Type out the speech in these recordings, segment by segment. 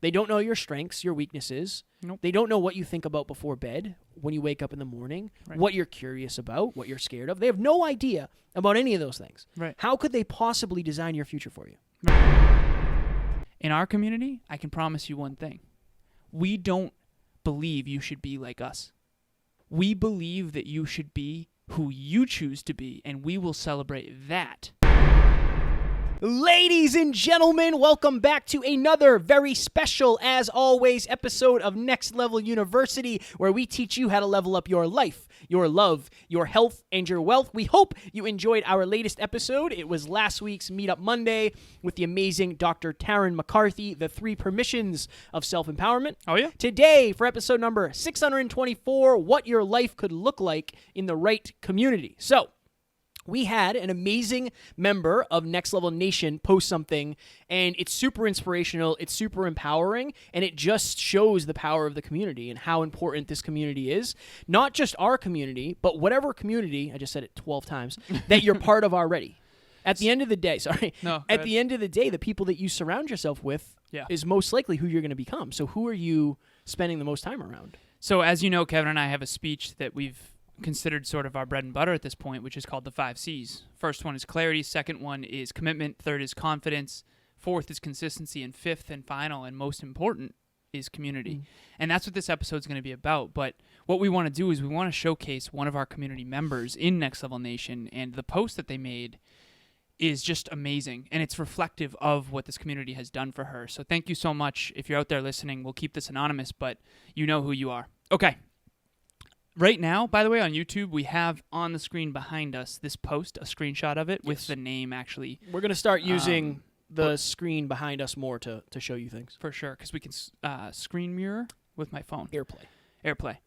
They don't know your strengths, your weaknesses. Nope. They don't know what you think about before bed, when you wake up in the morning, Right. what you're curious about, what you're scared of. They have no idea about any of those things. Right. How could they possibly design your future for you? In our community, I can promise you one thing. We don't believe you should be like us. We believe that you should be who you choose to be, and we will celebrate that. Ladies and gentlemen, welcome back to another very special, as always, episode of Next Level University, where we teach you how to level up your life, your love, your health, and your wealth. We hope you enjoyed our latest episode. It was last week's Meetup Monday with the amazing Dr. Taryn McCarthy, the 3 permissions of self-empowerment. Oh, yeah? Today, for episode number 624, what your life could look like in the right community. So, we had an amazing member of Next Level Nation post something, and it's super inspirational, it's super empowering, and it just shows the power of the community and how important this community is. Not just our community, but whatever community, I just said it 12 times, that you're part of already. At the end of the day, at the end of the day, the people that you surround yourself with is most likely who you're going to become. So who are you spending the most time around? So as you know, Kevin and I have a speech that we've considered sort of our bread and butter at this point, which is called the 5 C's. First one is clarity, second one is commitment, third is confidence, fourth is consistency, and fifth and final and most important is community. And that's what this episode is going to be about. But what we want to do is we want to showcase one of our community members in Next Level Nation, and the post that they made is just amazing, and it's reflective of what this community has done for her. So thank you so much. If you're out there listening, we'll keep this anonymous, but you know who you are. Okay. Right now, by the way, on YouTube, we have on the screen behind us this post, a screenshot of it with the name actually. We're going to start using the screen behind us more to show you things. For sure, because we can screen mirror with my phone. AirPlay.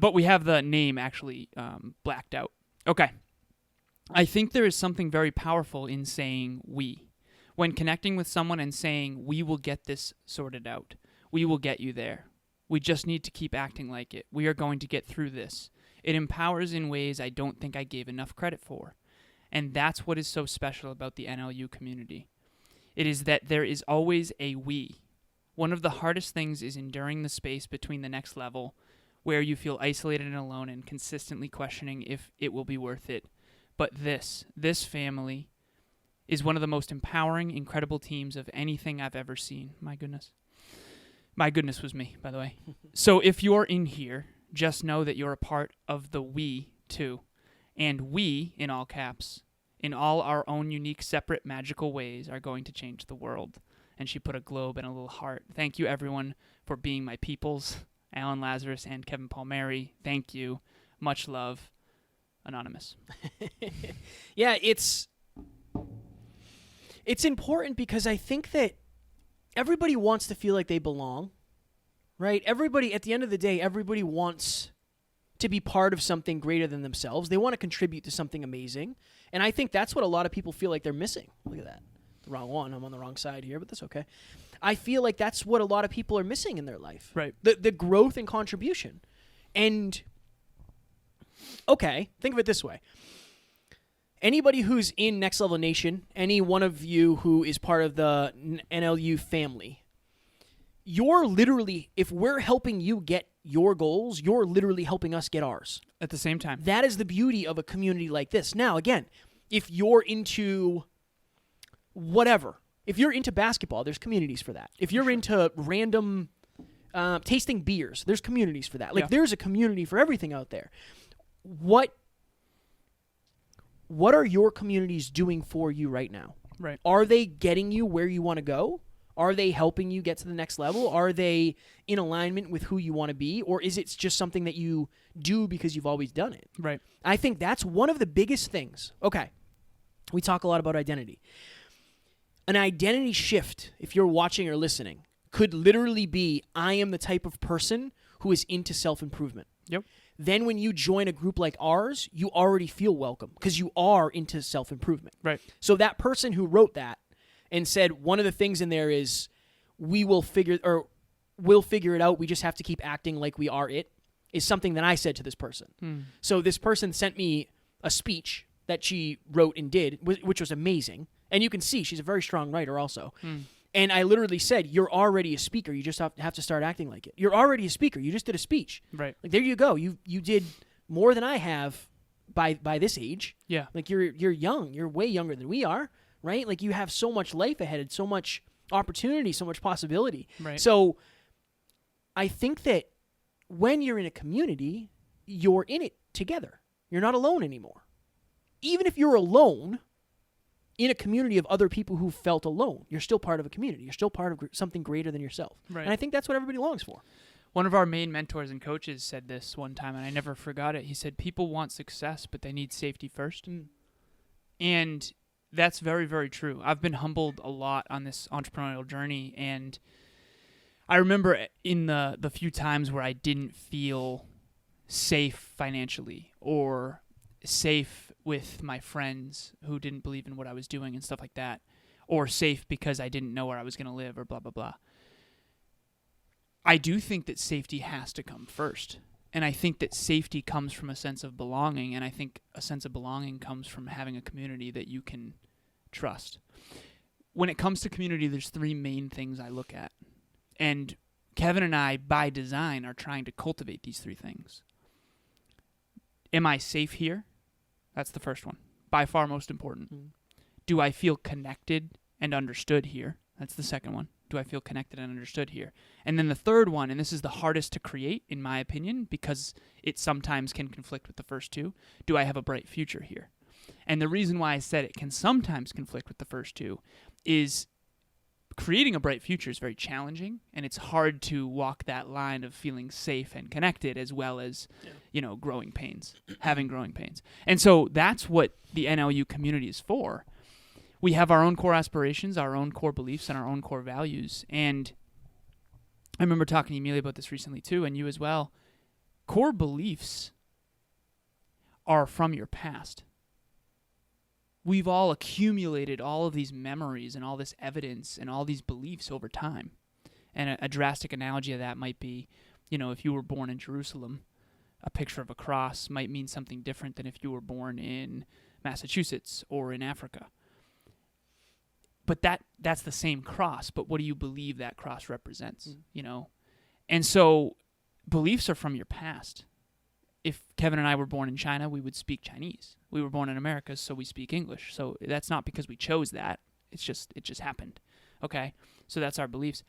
But we have the name actually blacked out. Okay. I think there is something very powerful in saying we. When connecting with someone and saying, we will get this sorted out. We will get you there. We just need to keep acting like it. We are going to get through this. It empowers in ways I don't think I gave enough credit for. And that's what is so special about the NLU community. It is that there is always a we. One of the hardest things is enduring the space between the next level, where you feel isolated and alone and consistently questioning if it will be worth it. But this family is one of the most empowering, incredible teams of anything I've ever seen. My goodness. My goodness was me, by the way. So if you're in here, just know that you're a part of the we, too. And we, in all caps, in all our own unique, separate, magical ways, are going to change the world. And she put a globe and a little heart. Thank you, everyone, for being my peoples. Alan Lazaros and Kevin Palmieri, thank you. Much love. Anonymous. Yeah, it's important because I think that everybody wants to feel like they belong, right? Everybody, at the end of the day, everybody wants to be part of something greater than themselves. They want to contribute to something amazing. And I think that's what a lot of people feel like they're missing. Look at that. The wrong one. I'm on the wrong side here, but that's okay. I feel like that's what a lot of people are missing in their life. Right. The growth and contribution. And, okay, think of it this way. Anybody who's in Next Level Nation, any one of you who is part of the NLU family, you're literally, if we're helping you get your goals, you're literally helping us get ours. At the same time. That is the beauty of a community like this. Now, again, if you're into whatever, if you're into basketball, there's communities for that. If you're into random tasting beers, there's communities for that. Like, there's a community for everything out there. What are your communities doing for you right now? Right. Are they getting you where you want to go? Are they helping you get to the next level? Are they in alignment with who you want to be? Or is it just something that you do because you've always done it? Right. I think that's one of the biggest things. Okay. We talk a lot about identity. An identity shift, if you're watching or listening, could literally be, I am the type of person who is into self-improvement. Yep. Then when you join a group like ours, you already feel welcome because you are into self-improvement. Right. So that person who wrote that and said one of the things in there is we'll figure it out, we just have to keep acting like we are it, is something that I said to this person. So this person sent me a speech that she wrote and did, which was amazing. And you can see she's a very strong writer also. And I literally said, you're already a speaker. You just have to start acting like it. You're already a speaker. You just did a speech. Right. Like, there you go. You did more than I have by this age. Yeah. Like, you're young. You're way younger than we are, right? Like, you have so much life ahead and so much opportunity, so much possibility. Right. So I think that when you're in a community, you're in it together. You're not alone anymore. Even if you're alone in a community of other people who felt alone, you're still part of a community. You're still part of something greater than yourself. Right. And I think that's what everybody longs for. One of our main mentors and coaches said this one time, and I never forgot it. He said, people want success, but they need safety first. And that's very, very true. I've been humbled a lot on this entrepreneurial journey, and I remember in the few times where I didn't feel safe financially or safe with my friends who didn't believe in what I was doing and stuff like that, or safe because I didn't know where I was going to live or blah, blah, blah. I do think that safety has to come first. And I think that safety comes from a sense of belonging, and I think a sense of belonging comes from having a community that you can trust. When it comes to community, there's three main things I look at. And Kevin and I, by design, are trying to cultivate these three things. Am I safe here? That's the first one. By far most important. Do I feel connected and understood here? That's the second one. Do I feel connected and understood here? And then the third one, and this is the hardest to create, in my opinion, because it sometimes can conflict with the first two. Do I have a bright future here? And the reason why I said it can sometimes conflict with the first two is creating a bright future is very challenging, and it's hard to walk that line of feeling safe and connected as well as, growing pains, having growing pains. And so that's what the NLU community is for. We have our own core aspirations, our own core beliefs, and our own core values. And I remember talking to Emilia about this recently too, and you as well. Core beliefs are from your past. We've all accumulated all of these memories and all this evidence and all these beliefs over time. And a drastic analogy of that might be, if you were born in Jerusalem, a picture of a cross might mean something different than if you were born in Massachusetts or in Africa. But that's the same cross, but what do you believe that cross represents, And so beliefs are from your past. If Kevin and I were born in China, we would speak Chinese. We were born in America, so we speak English. So that's not because we chose that. It just happened. Okay? So that's our beliefs.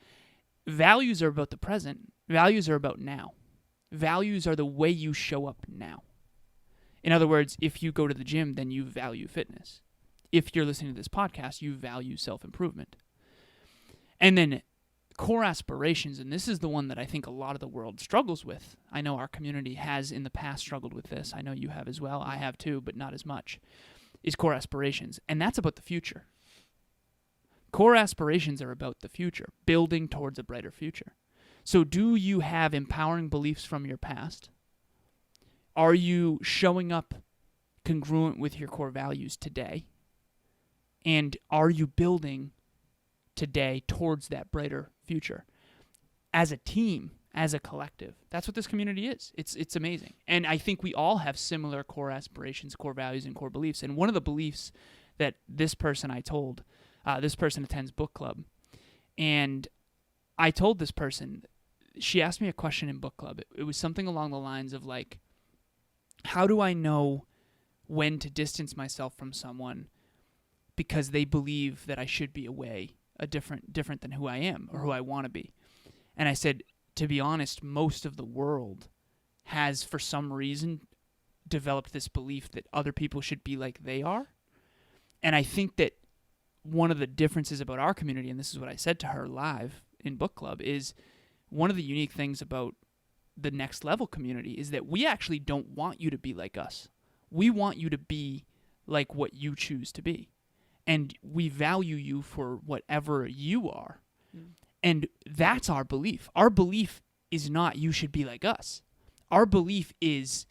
Values are about the present. Values are about now. Values are the way you show up now. In other words, if you go to the gym, then you value fitness. If you're listening to this podcast, you value self-improvement. And then core aspirations, and this is the one that I think a lot of the world struggles with. I know our community has in the past struggled with this. I know you have as well. I have too, but not as much, is core aspirations. And that's about the future. Core aspirations are about the future, building towards a brighter future. So do you have empowering beliefs from your past? Are you showing up congruent with your core values today? And are you building today towards that brighter future? As a team, as a collective. That's what this community is. It's amazing. And I think we all have similar core aspirations, core values, and core beliefs. And one of the beliefs that this person this person attends book club. And I told this person, she asked me a question in book club. It was something along the lines of like, how do I know when to distance myself from someone because they believe that I should be different than who I am or who I want to be? And I said, to be honest, most of the world has, for some reason, developed this belief that other people should be like they are. And I think that one of the differences about our community, and this is what I said to her live in book club, is one of the unique things about the Next Level community is that we actually don't want you to be like us. We want you to be like what you choose to be. And we value you for whatever you are. And that's our belief. Our belief is not you should be like us. Our belief is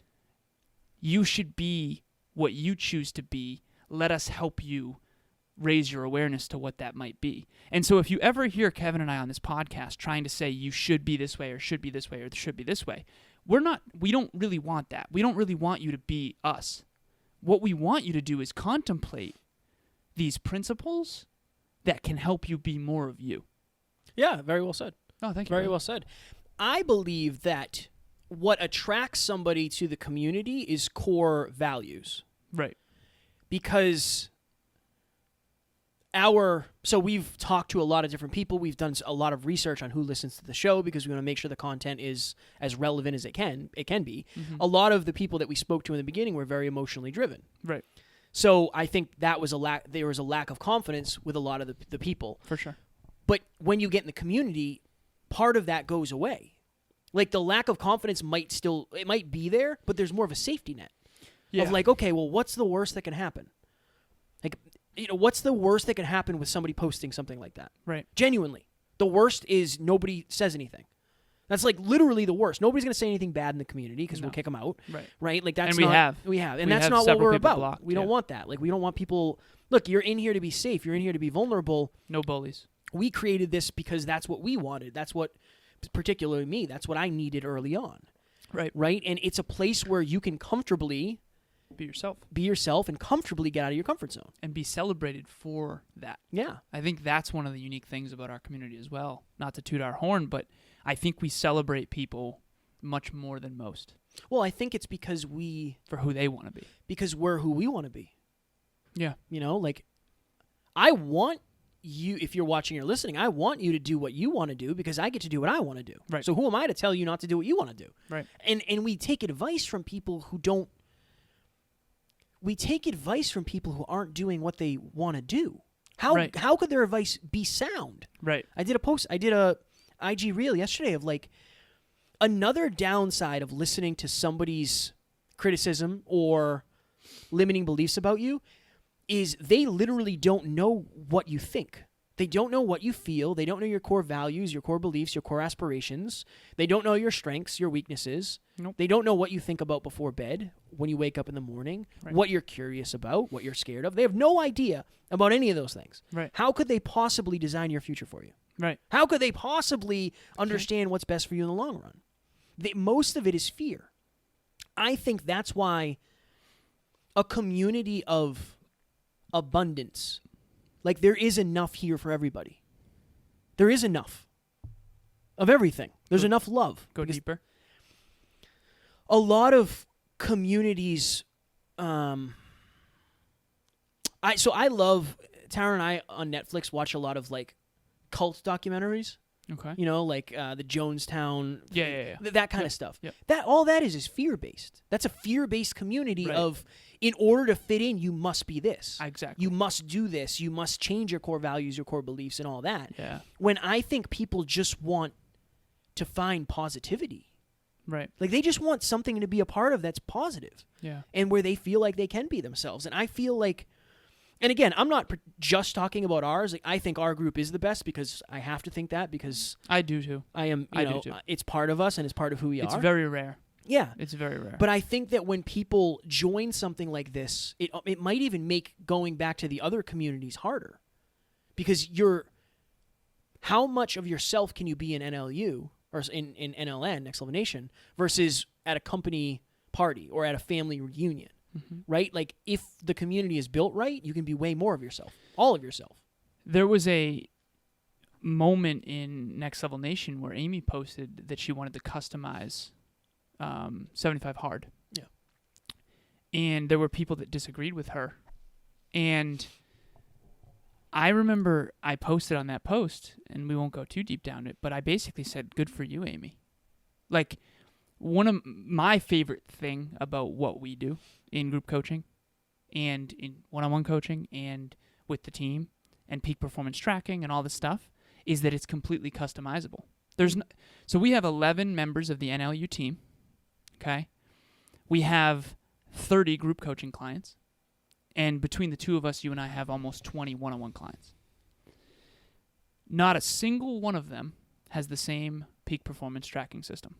you should be what you choose to be. Let us help you raise your awareness to what that might be. And so if you ever hear Kevin and I on this podcast trying to say you should be this way or should be this way or should be this way, we don't really want that. We don't really want you to be us. What we want you to do is contemplate these principles, that can help you be more of you. Yeah, very well said. Oh, thank you. Very brother. well said. I believe that what attracts somebody to the community is core values. Right. Because so we've talked to a lot of different people. We've done a lot of research on who listens to the show because we want to make sure the content is as relevant as it can be. Mm-hmm. A lot of the people that we spoke to in the beginning were very emotionally driven. Right. So I think that was there was a lack of confidence with a lot of the people. For sure. But when you get in the community, part of that goes away. Like the lack of confidence might be there, but there's more of a safety net. Yeah. Of like, okay, well, what's the worst that can happen? Like, what's the worst that can happen with somebody posting something like that? Right. Genuinely. The worst is nobody says anything. That's like literally the worst. Nobody's going to say anything bad in the community because we'll kick them out. Right. Right? Like that's And we have. And that's have not what several we're people about. blocked, We don't yeah. want that. Like we don't want people, look, you're in here to be safe. You're in here to be vulnerable. No bullies. We created this because that's what we wanted. That's what, particularly me, that's what I needed early on. Right. Right? And it's a place where you can comfortably Be yourself and comfortably get out of your comfort zone. and be celebrated for that. Yeah. I think that's one of the unique things about our community as well. Not to toot our horn, but I think we celebrate people much more than most Well, I think it's because for who they want to be. because we're who we want to be. Yeah. You know, like I want you, if you're watching or listening, I want you to do what you want to do because I get to do what I want to do. Right. So who am I to tell you not to do what you want to do? Right. And we take advice from people who don't. We take advice from people who aren't doing what they want to do. How could their advice be sound? Right. I did a IG reel yesterday of like another downside of listening to somebody's criticism or limiting beliefs about you is they literally don't know what you think. They don't know what you feel. They don't know your core values, your core beliefs, your core aspirations. They don't know your strengths, your weaknesses. Nope. They don't know what you think about before bed, when you wake up in the morning, Right. what you're curious about, what you're scared of. They have no idea about any of those things. Right. How could they possibly design your future for you? Right. How could they possibly understand what's best for you in the long run? Most of it is fear. I think that's why a community of abundance, like there is enough here for everybody. There is enough of everything. There's enough love. Go Because deeper. a lot of communities, I love, Tara and I on Netflix watch a lot of like cult documentaries. Okay. You know, like the Jonestown, Yeah. that kind of stuff. Yep. All that is fear-based. That's a fear-based community Right. of, in order to fit in, you must be this. Exactly. You must do this. You must change your core values, your core beliefs, and all that. Yeah. When I think people just want to find positivity. Right. Like they just want something to be a part of that's positive Yeah. and where they feel like they can be themselves. And I feel like, and again, I'm not just talking about ours. Like, I think our group is the best because I have to think that because I do too. I am, I do too. it's part of us and it's part of who we It's are. very rare. Yeah. It's very rare. But I think that when people join something like this, it might even make going back to the other communities harder because how much of yourself can you be in NLU or in NLN, Next Level Nation, versus at a company party or at a family reunion, right? Like if the community is built right, you can be way more of yourself, all of yourself. There was a moment in Next Level Nation where Amy posted that she wanted to customize 75 Hard. Yeah. And there were people that disagreed with her. And I remember I posted on that post, and we won't go too deep down it, but I basically said, good for you, Amy. Like, one of my favorite thing about what we do in group coaching and in one-on-one coaching and with the team and peak performance tracking and all this stuff is that it's completely customizable. So we have 11 members of the NLU team, okay? We have 30 group coaching clients. And between the two of us, you and I have almost 20 one-on-one clients. Not a single one of them has the same peak performance tracking system.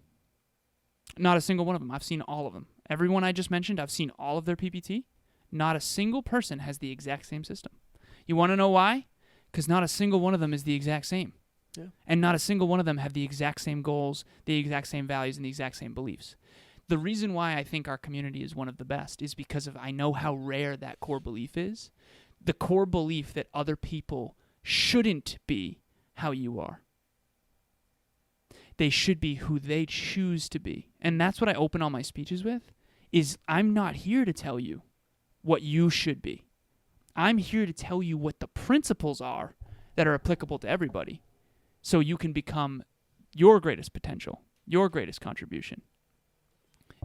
Not a single one of them. I've seen all of them. Everyone I just mentioned, I've seen all of their PPT. Not a single person has the exact same system. You want to know why? Because not a single one of them is the exact same. Yeah. And not a single one of them have the exact same goals, the exact same values, and the exact same beliefs. The reason why I think our community is one of the best is because I know how rare that core belief is. The core belief that other people shouldn't be how you are. They should be who they choose to be. And that's what I open all my speeches with, is I'm not here to tell you what you should be. I'm here to tell you what the principles are that are applicable to everybody so you can become your greatest potential, your greatest contribution.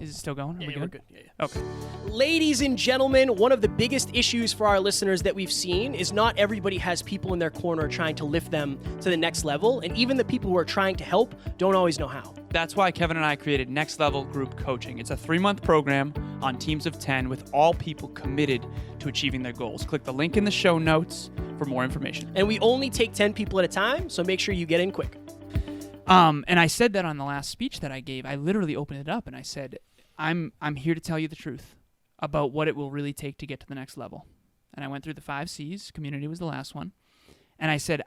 Is it still going? Are we we're good. Yeah. Okay. Ladies and gentlemen, one of the biggest issues for our listeners that we've seen is not everybody has people in their corner trying to lift them to the next level, and even the people who are trying to help don't always know how. That's why Kevin and I created Next Level Group Coaching. It's a 3-month program on teams of 10 with all people committed to achieving their goals. Click the link in the show notes for more information. And we only take 10 people at a time, so make sure you get in quick. And I said that on the last speech that I gave. I literally opened it up and I said, I'm here to tell you the truth about what it will really take to get to the next level. And I went through the 5 C's. Community was the last one. And I said,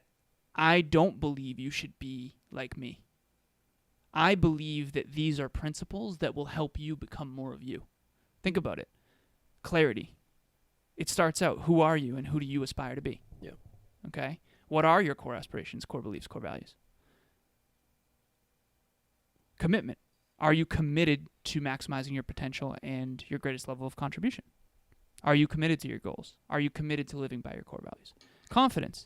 I don't believe you should be like me. I believe that these are principles that will help you become more of you. Think about it. Clarity. It starts out, who are you and who do you aspire to be? Yeah. Okay? What are your core aspirations, core beliefs, core values? Commitment. Are you committed to maximizing your potential and your greatest level of contribution? Are you committed to your goals? Are you committed to living by your core values? Confidence.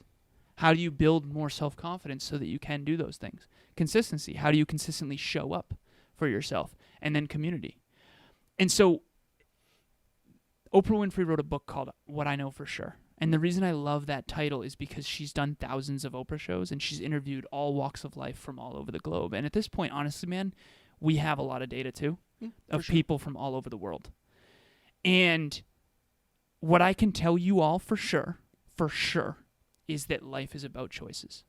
How do you build more self-confidence so that you can do those things? Consistency. How do you consistently show up for yourself? And then community. And so Oprah Winfrey wrote a book called What I Know for Sure. And the reason I love that title is because she's done thousands of Oprah shows and she's interviewed all walks of life from all over the globe. And at this point, honestly, man, we have a lot of data too of people from all over the world. And what I can tell you all for sure, is that life is about choices.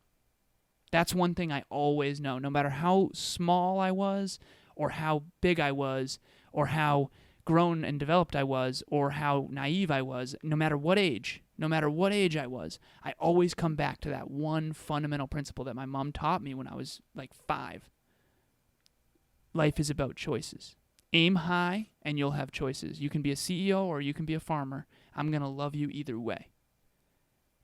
That's one thing I always know, no matter how small I was or how big I was or how grown and developed I was or how naive I was, no matter what age I was, I always come back to that one fundamental principle that my mom taught me when I was like 5. Life is about choices. Aim high and you'll have choices. You can be a CEO or you can be a farmer. I'm going to love you either way.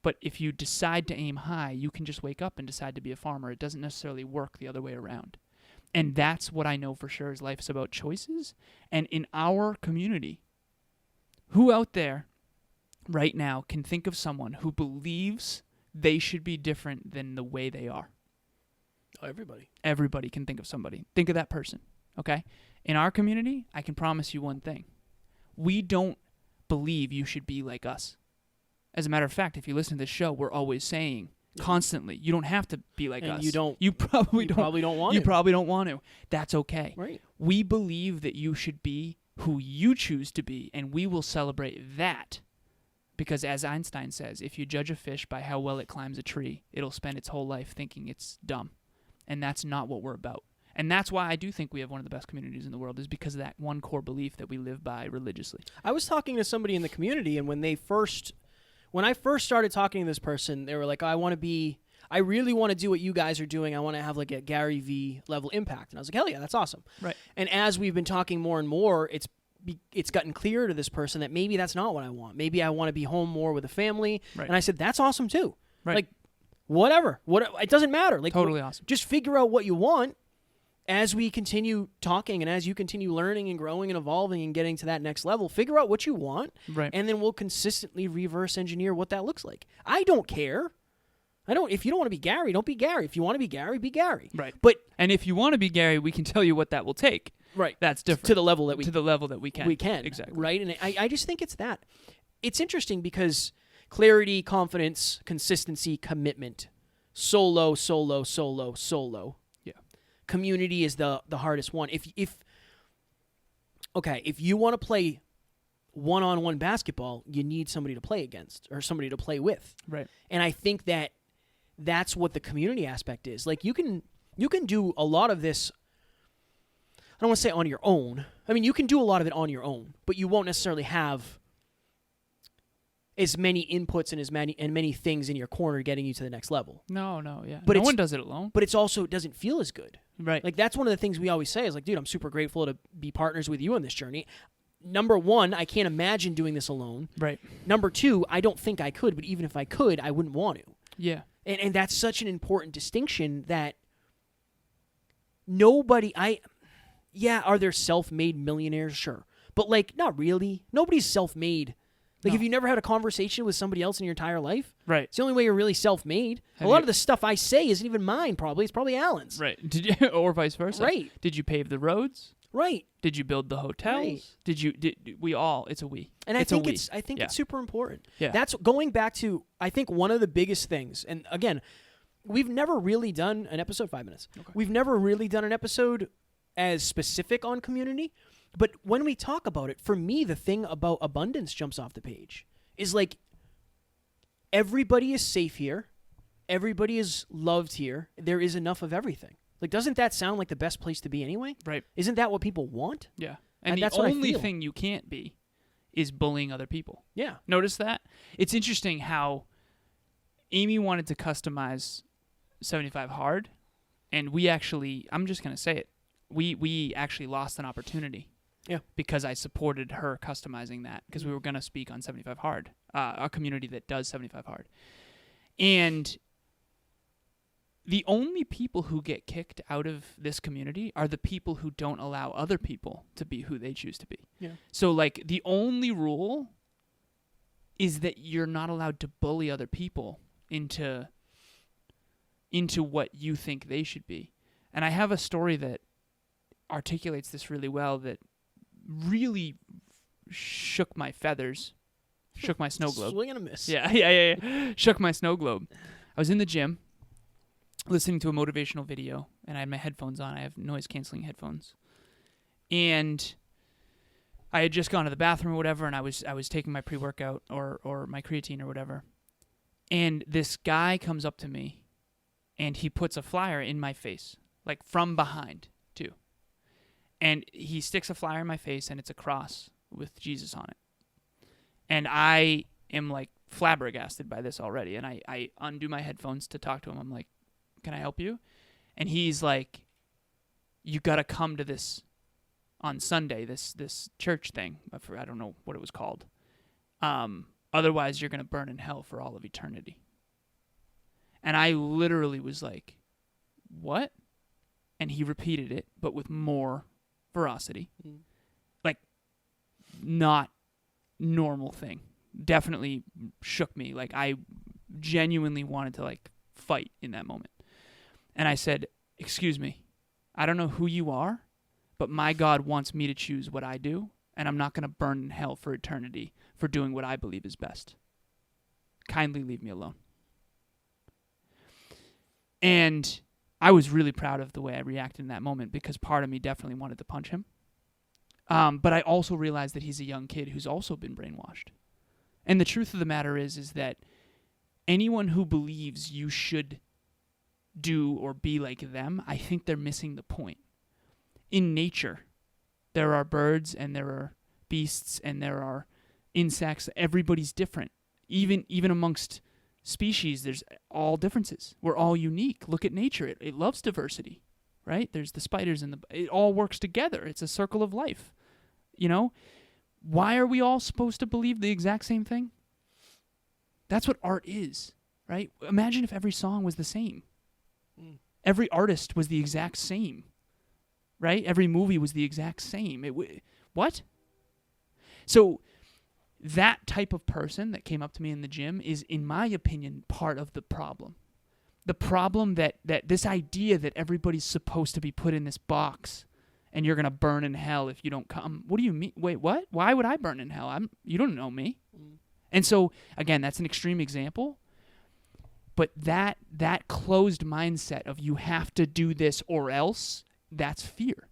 But if you decide to aim high, you can just wake up and decide to be a farmer. It doesn't necessarily work the other way around. And that's what I know for sure is life is about choices. And in our community, who out there right now can think of someone who believes they should be different than the way they are? Oh, everybody. Everybody can think of somebody. Think of that person, okay? In our community, I can promise you one thing. We don't believe you should be like us. As a matter of fact, if you listen to this show, we're always saying constantly, you don't have to be like us. You probably don't want to. That's okay. Right. We believe that you should be who you choose to be, and we will celebrate that. Because as Einstein says, if you judge a fish by how well it climbs a tree, it'll spend its whole life thinking it's dumb. And that's not what we're about. And that's why I do think we have one of the best communities in the world, is because of that one core belief that we live by religiously. I was talking to somebody in the community, and when I first started talking to this person, they were like, I really want to do what you guys are doing. I want to have like a Gary V level impact. And I was like, hell yeah, that's awesome. Right. And as we've been talking more and more, it's gotten clearer to this person that maybe that's not what I want. Maybe I want to be home more with a family. Right. And I said, that's awesome too. Right. Like, whatever. It doesn't matter. Like, totally awesome. Just figure out what you want as we continue talking and as you continue learning and growing and evolving and getting to that next level. Figure out what you want, right, and then we'll consistently reverse engineer what that looks like. I don't care. If you don't want to be Gary, don't be Gary. If you want to be Gary, be Gary. Right. But and if you want to be Gary, we can tell you what that will take. Right. That's different. To the level that we can. We can. Exactly. Right. And I just think it's that. It's interesting because clarity, confidence, consistency, commitment. Solo. Yeah. Community is the hardest one. If you want to play one-on-one basketball, you need somebody to play against or somebody to play with. Right. And I think that's what the community aspect is. Like you can do a lot of this. I don't want to say on your own. I mean, you can do a lot of it on your own, but you won't necessarily have as many inputs and many things in your corner getting you to the next level. No, yeah. But no one does it alone. But it doesn't feel as good. Right. Like that's one of the things we always say is like, dude, I'm super grateful to be partners with you on this journey. Number one, I can't imagine doing this alone. Right. Number two, I don't think I could, but even if I could, I wouldn't want to. Yeah. And that's such an important distinction that are there self-made millionaires? Sure. But, like, not really. Nobody's self-made. Like, No. have you never had a conversation with somebody else in your entire life? Right. It's the only way you're really self-made. A lot of the stuff I say isn't even mine, probably. It's probably Alan's. Right. Did you, or vice versa? Right. Did you pave the roads? Right. Did you build the hotels? Right. We all? It's a we. And it's I think Yeah. it's super important. Yeah. That's going back to, I think, one of the biggest things. And again, we've never really done an episode, 5 minutes. Okay. We've never really done an episode as specific on community. But when we talk about it, for me, the thing about abundance jumps off the page. Is like, everybody is safe here. Everybody is loved here. There is enough of everything. Like, doesn't that sound like the best place to be anyway? Right. Isn't that what people want? Yeah. And the that's what I only feel. thing you can't be is bullying other people. Yeah. Notice that? It's interesting how Amy wanted to customize 75 Hard, and we actually, I'm just going to say it, we actually lost an opportunity. Yeah. Because I supported her customizing that, because we were going to speak on 75 Hard, a community that does 75 Hard. And the only people who get kicked out of this community are the people who don't allow other people to be who they choose to be. Yeah. So, like, the only rule is that you're not allowed to bully other people into what you think they should be. And I have a story that articulates this really well, that really shook my feathers, shook my snow globe. Swing and a miss. Yeah. Shook my snow globe. I was in the gym listening to a motivational video, and I had my headphones on. I have noise-canceling headphones. And I had just gone to the bathroom or whatever, and I was taking my pre-workout or my creatine or whatever. And this guy comes up to me, and he puts a flyer in my face, like from behind, too. And he sticks a flyer in my face, and it's a cross with Jesus on it. And I am, like, flabbergasted by this already. And I undo my headphones to talk to him. I'm like, can I help you? And he's like, you got to come to this on Sunday, this church thing. I don't know what it was called. Otherwise, you're going to burn in hell for all of eternity. And I literally was like, what? And he repeated it, but with more ferocity. Like, not normal thing. Definitely shook me. Like, I genuinely wanted to, like, fight in that moment. And I said, excuse me, I don't know who you are, but my God wants me to choose what I do, and I'm not going to burn in hell for eternity for doing what I believe is best. Kindly leave me alone. And I was really proud of the way I reacted in that moment, because part of me definitely wanted to punch him. But I also realized that he's a young kid who's also been brainwashed. And the truth of the matter is that anyone who believes you should do or be like them, I think they're missing the point. In nature, there are birds and there are beasts and there are insects. Everybody's different. Even amongst species, there's all differences. We're all unique. Look at nature. It loves diversity, right? There's the spiders and it all works together. It's a circle of life. You know? Why are we all supposed to believe the exact same thing? That's what art is, right? Imagine if every song was the same. Every artist was the exact same, right? Every movie was the exact same. What? So that type of person that came up to me in the gym is, in my opinion, part of the problem. The problem that this idea that everybody's supposed to be put in this box and you're going to burn in hell if you don't come. What do you mean? Wait, what? Why would I burn in hell? You don't know me. And so, again, that's an extreme example. But that closed mindset of you have to do this or else, that's fear.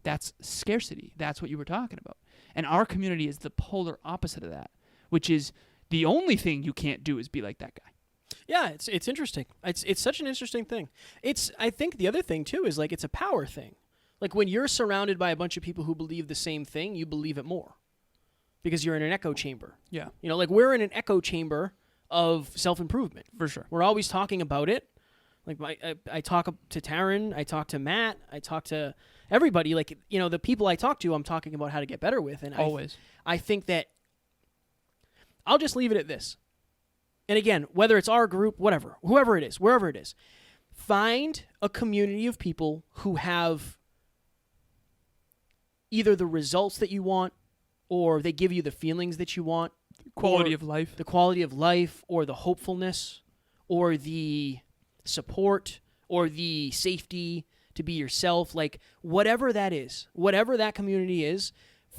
That's scarcity. That's what you were talking about. And our community is the polar opposite of that, which is the only thing you can't do is be like that guy. Yeah, it's interesting. It's such an interesting thing. I think the other thing too is, like, it's a power thing. Like, when you're surrounded by a bunch of people who believe the same thing, you believe it more because you're in an echo chamber. Yeah. You know, like, we're in an echo chamber of self-improvement. For sure. We're always talking about it. Like, I talk to Taryn, I talk to Matt, I talk to everybody. Like, you know, the people I talk to, I'm talking about how to get better with. And always. I think that I'll just leave it at this. And again, whether it's our group, whatever, whoever it is, wherever it is, find a community of people who have either the results that you want, or they give you the feelings that you want. Quality of life. The quality of life, or the hopefulness, or the support, or the safety to be yourself. Like, whatever that is, whatever that community is,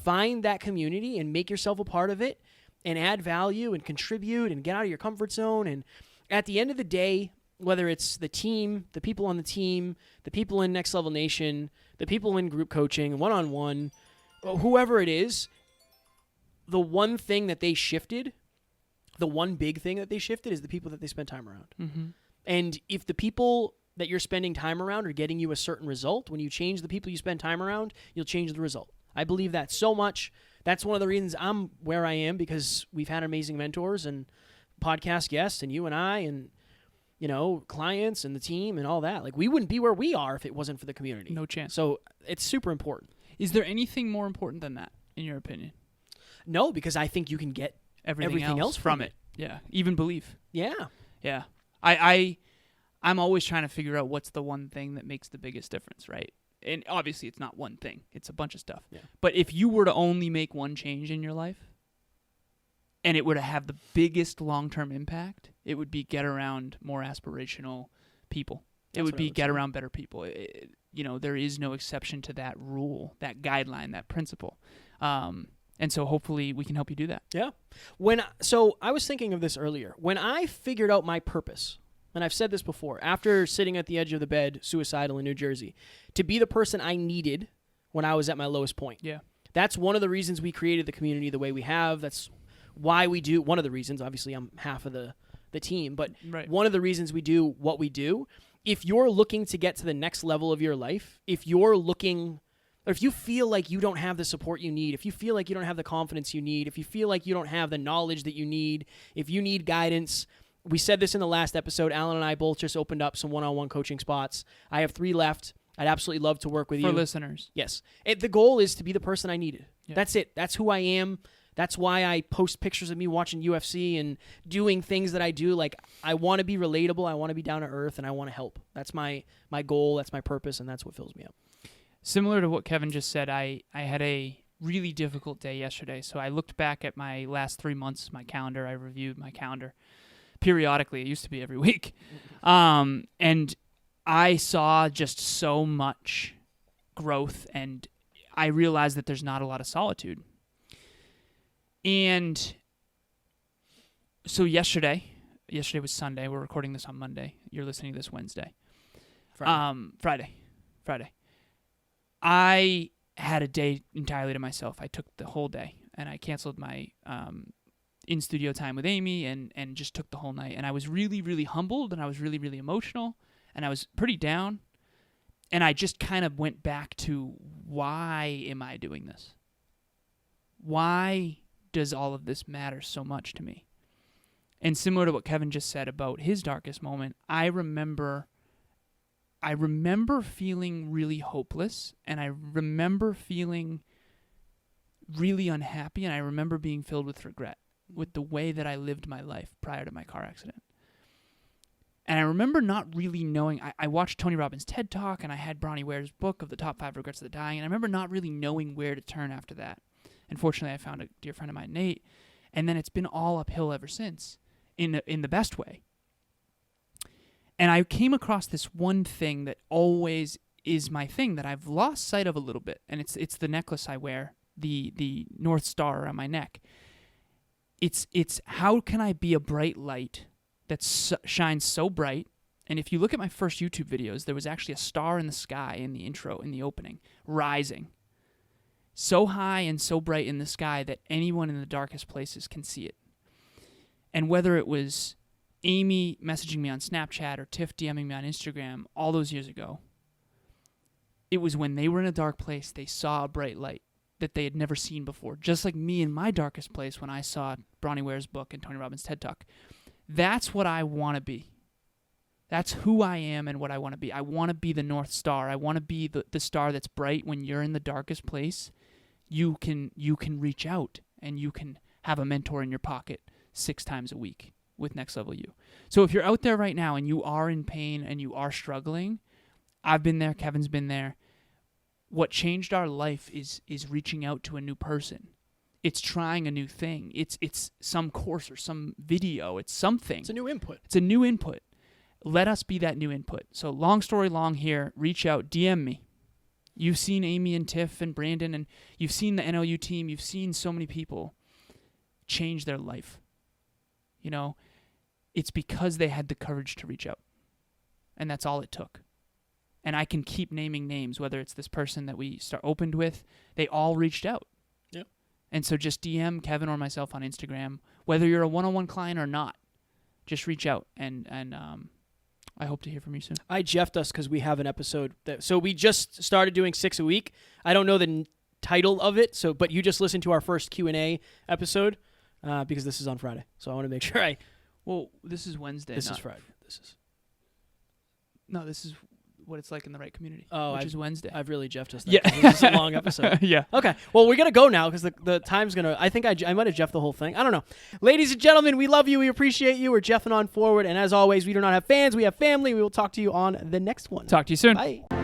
find that community and make yourself a part of it and add value and contribute and get out of your comfort zone. And at the end of the day, whether it's the team, the people on the team, the people in Next Level Nation, the people in group coaching, one-on-one, whoever it is, the one thing that they shifted, the one big thing that they shifted is the people that they spend time around. Mm-hmm. And if the people that you're spending time around are getting you a certain result, when you change the people you spend time around, you'll change the result. I believe that so much. That's one of the reasons I'm where I am, because we've had amazing mentors and podcast guests and you and I and, you know, clients and the team and all that. Like, we wouldn't be where we are if it wasn't for the community. No chance. So it's super important. Is there anything more important than that, in your opinion? No, because I think you can get everything else from it. Yeah, even belief. Yeah. Yeah. I'm always trying to figure out what's the one thing that makes the biggest difference, right? And obviously it's not one thing. It's a bunch of stuff. Yeah. But if you were to only make one change in your life and it were to have the biggest long-term impact, it would be get around more aspirational people. It would be get around better people. You know, there is no exception to that rule, that guideline, that principle. And so hopefully we can help you do that. Yeah. So I was thinking of this earlier. When I figured out my purpose, and I've said this before, after sitting at the edge of the bed, suicidal in New Jersey, to be the person I needed when I was at my lowest point. Yeah. That's one of the reasons we created the community the way we have. That's why we do, one of the reasons, obviously I'm half of the team, but right. One of the reasons we do what we do. If you're looking to get to the next level of your life, if you're looking, or if you feel like you don't have the support you need, if you feel like you don't have the confidence you need, if you feel like you don't have the knowledge that you need, if you need guidance, we said this in the last episode, Alan and I both just opened up some one-on-one coaching spots. I have 3 left. I'd absolutely love to work with you. For listeners. Yes. The goal is to be the person I needed. Yeah. That's it. That's who I am. That's why I post pictures of me watching UFC and doing things that I do. Like, I want to be relatable. I want to be down to earth, and I want to help. That's my goal. That's my purpose, and that's what fills me up. Similar to what Kevin just said, I had a really difficult day yesterday. So I looked back at my last 3 months, my calendar. I reviewed my calendar periodically. It used to be every week. And I saw just so much growth, and I realized that there's not a lot of solitude. And so yesterday was Sunday. We're recording this on Monday. You're listening to this Wednesday. Friday. I had a day entirely to myself. I took the whole day, and I canceled my in-studio time with Amy and just took the whole night. And I was really, really humbled, and I was really, really emotional, and I was pretty down. And I just kind of went back to, why am I doing this? Why does all of this matter so much to me? And similar to what Kevin just said about his darkest moment, I remember feeling really hopeless, and I remember feeling really unhappy, and I remember being filled with regret with the way that I lived my life prior to my car accident. And I remember not really knowing, I watched Tony Robbins' TED Talk, and I had Bronnie Ware's book of the top 5 regrets of the dying, and I remember not really knowing where to turn after that. And fortunately, I found a dear friend of mine, Nate, and then it's been all uphill ever since, in the best way. And I came across this one thing that always is my thing that I've lost sight of a little bit, and it's the necklace I wear, the North Star around my neck. It's how can I be a bright light that shines so bright? And if you look at my first YouTube videos, there was actually a star in the sky in the intro, in the opening, rising. So high and so bright in the sky that anyone in the darkest places can see it. And whether it was Amy messaging me on Snapchat or Tiff DMing me on Instagram all those years ago, it was when they were in a dark place, they saw a bright light that they had never seen before. Just like me in my darkest place when I saw Bronnie Ware's book and Tony Robbins' TED Talk. That's what I want to be. That's who I am and what I want to be. I want to be the North Star. I want to be the star that's bright when you're in the darkest place. You can reach out, and you can have a mentor in your pocket 6 times a week with Next Level You. So if you're out there right now and you are in pain and you are struggling, I've been there, Kevin's been there. What changed our life is reaching out to a new person. It's trying a new thing. It's some course or some video. It's something. It's a new input. It's a new input. Let us be that new input. So long story long here, reach out, DM me. You've seen Amy and Tiff and Brandon, and you've seen the NLU team. You've seen so many people change their life. You know, it's because they had the courage to reach out. And that's all it took. And I can keep naming names, whether it's this person that we opened with, they all reached out. Yep. And so just DM Kevin or myself on Instagram, whether you're a one-on-one client or not, just reach out. And I hope to hear from you soon. I Jeffed us because we have an episode. So we just started doing 6 a week. I don't know the title of it, but you just listened to our first Q&A episode because this is on Friday. So I want to make sure Well, this is Wednesday. This is Friday. No, this is what it's like in the right community, which is Wednesday. I've really Jeffed us. Yeah. This is a long episode. Yeah. Okay. Well, we're going to go now because the time's going to... I think I might have Jeffed the whole thing. I don't know. Ladies and gentlemen, we love you. We appreciate you. We're Jeffing on forward. And as always, we do not have fans. We have family. We will talk to you on the next one. Talk to you soon. Bye.